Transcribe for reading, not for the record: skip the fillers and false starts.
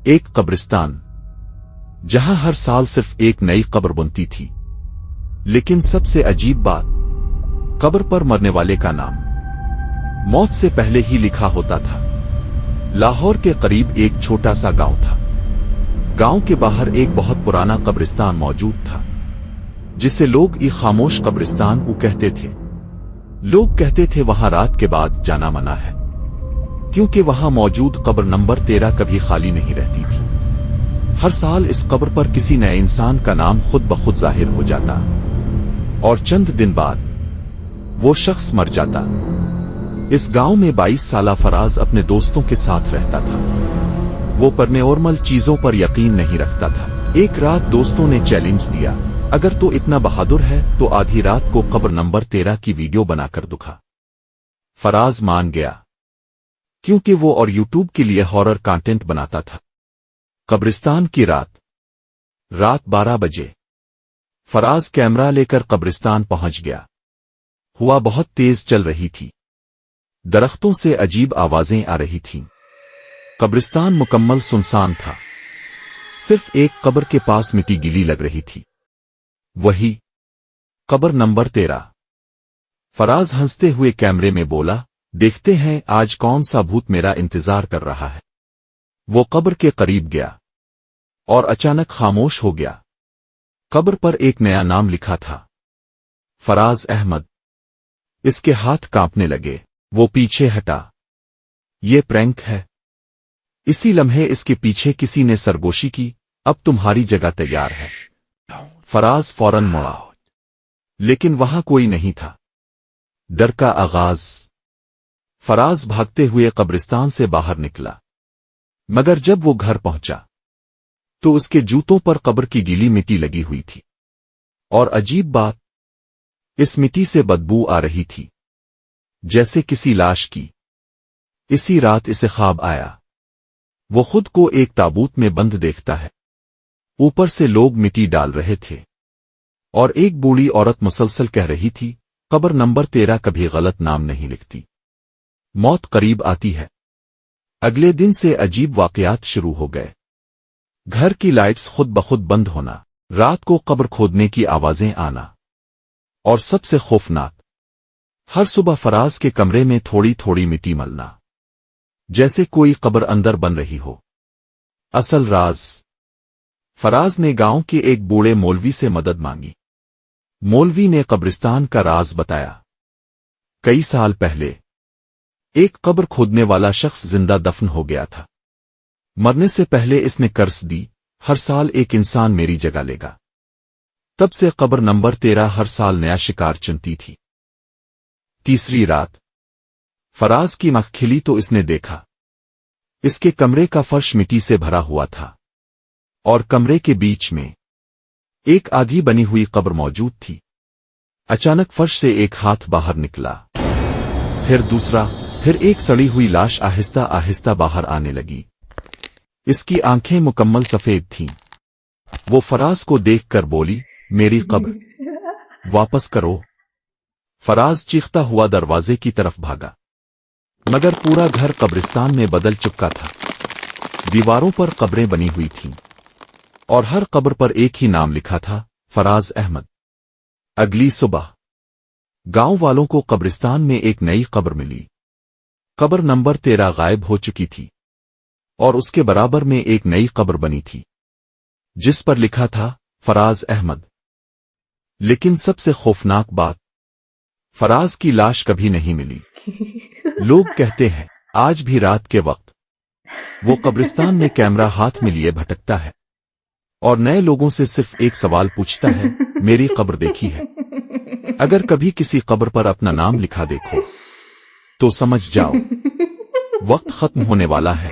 ایک قبرستان جہاں ہر سال صرف ایک نئی قبر بنتی تھی، لیکن سب سے عجیب بات، قبر پر مرنے والے کا نام موت سے پہلے ہی لکھا ہوتا تھا۔ لاہور کے قریب ایک چھوٹا سا گاؤں تھا۔ گاؤں کے باہر ایک بہت پرانا قبرستان موجود تھا، جسے لوگ ایک خاموش قبرستان کہتے تھے۔ لوگ کہتے تھے وہاں رات کے بعد جانا منع ہے، کیونکہ وہاں موجود قبر نمبر 13 کبھی خالی نہیں رہتی تھی۔ ہر سال اس قبر پر کسی نئے انسان کا نام خود بخود ظاہر ہو جاتا، اور چند دن بعد وہ شخص مر جاتا۔ اس گاؤں میں 22 سالہ فراز اپنے دوستوں کے ساتھ رہتا تھا۔ وہ پرنارمل چیزوں پر یقین نہیں رکھتا تھا۔ ایک رات دوستوں نے چیلنج دیا، اگر تو اتنا بہادر ہے تو آدھی رات کو قبر نمبر 13 کی ویڈیو بنا کر دکھا۔ فراز مان گیا، کیونکہ وہ اور یوٹیوب کے لیے ہارر کانٹینٹ بناتا تھا۔ قبرستان کی رات 12 بجے فراز کیمرہ لے کر قبرستان پہنچ گیا۔ ہوا بہت تیز چل رہی تھی، درختوں سے عجیب آوازیں آ رہی تھیں۔ قبرستان مکمل سنسان تھا، صرف ایک قبر کے پاس مٹی گیلی لگ رہی تھی، وہی قبر نمبر 13۔ فراز ہنستے ہوئے کیمرے میں بولا، دیکھتے ہیں آج کون سا بھوت میرا انتظار کر رہا ہے۔ وہ قبر کے قریب گیا اور اچانک خاموش ہو گیا۔ قبر پر ایک نیا نام لکھا تھا، فراز احمد۔ اس کے ہاتھ کانپنے لگے، وہ پیچھے ہٹا۔ یہ پرینک ہے۔ اسی لمحے اس کے پیچھے کسی نے سرگوشی کی، اب تمہاری جگہ تیار ہے۔ فراز فوراً مڑا، لیکن وہاں کوئی نہیں تھا۔ ڈر کا آغاز۔ فراز بھاگتے ہوئے قبرستان سے باہر نکلا، مگر جب وہ گھر پہنچا تو اس کے جوتوں پر قبر کی گیلی مٹی لگی ہوئی تھی، اور عجیب بات، اس مٹی سے بدبو آ رہی تھی، جیسے کسی لاش کی۔ اسی رات اسے خواب آیا، وہ خود کو ایک تابوت میں بند دیکھتا ہے۔ اوپر سے لوگ مٹی ڈال رہے تھے، اور ایک بوڑھی عورت مسلسل کہہ رہی تھی، قبر نمبر 13 کبھی غلط نام نہیں لکھتی، موت قریب آتی ہے۔ اگلے دن سے عجیب واقعات شروع ہو گئے۔ گھر کی لائٹس خود بخود بند ہونا، رات کو قبر کھودنے کی آوازیں آنا، اور سب سے خوفناک، ہر صبح فراز کے کمرے میں تھوڑی تھوڑی مٹی ملنا، جیسے کوئی قبر اندر بن رہی ہو۔ اصل راز، فراز نے گاؤں کے ایک بوڑھے مولوی سے مدد مانگی۔ مولوی نے قبرستان کا راز بتایا۔ کئی سال پہلے ایک قبر کھودنے والا شخص زندہ دفن ہو گیا تھا۔ مرنے سے پہلے اس نے قرض دی، ہر سال ایک انسان میری جگہ لے گا۔ تب سے قبر نمبر 13 ہر سال نیا شکار چنتی تھی۔ تیسری رات فراز کی آنکھ کھلی تو اس نے دیکھا، اس کے کمرے کا فرش مٹی سے بھرا ہوا تھا، اور کمرے کے بیچ میں ایک آدھی بنی ہوئی قبر موجود تھی۔ اچانک فرش سے ایک ہاتھ باہر نکلا، پھر دوسرا، پھر ایک سڑی ہوئی لاش آہستہ آہستہ باہر آنے لگی۔ اس کی آنکھیں مکمل سفید تھیں۔ وہ فراز کو دیکھ کر بولی، میری قبر واپس کرو۔ فراز چیختا ہوا دروازے کی طرف بھاگا، مگر پورا گھر قبرستان میں بدل چکا تھا۔ دیواروں پر قبریں بنی ہوئی تھیں، اور ہر قبر پر ایک ہی نام لکھا تھا، فراز احمد۔ اگلی صبح گاؤں والوں کو قبرستان میں ایک نئی قبر ملی۔ قبر نمبر 13 غائب ہو چکی تھی، اور اس کے برابر میں ایک نئی قبر بنی تھی، جس پر لکھا تھا، فراز احمد۔ لیکن سب سے خوفناک بات، فراز کی لاش کبھی نہیں ملی۔ لوگ کہتے ہیں آج بھی رات کے وقت وہ قبرستان میں کیمرہ ہاتھ میں لیے بھٹکتا ہے، اور نئے لوگوں سے صرف ایک سوال پوچھتا ہے، میری قبر دیکھی ہے؟ اگر کبھی کسی قبر پر اپنا نام لکھا دیکھو تو سمجھ جاؤ وقت ختم ہونے والا ہے۔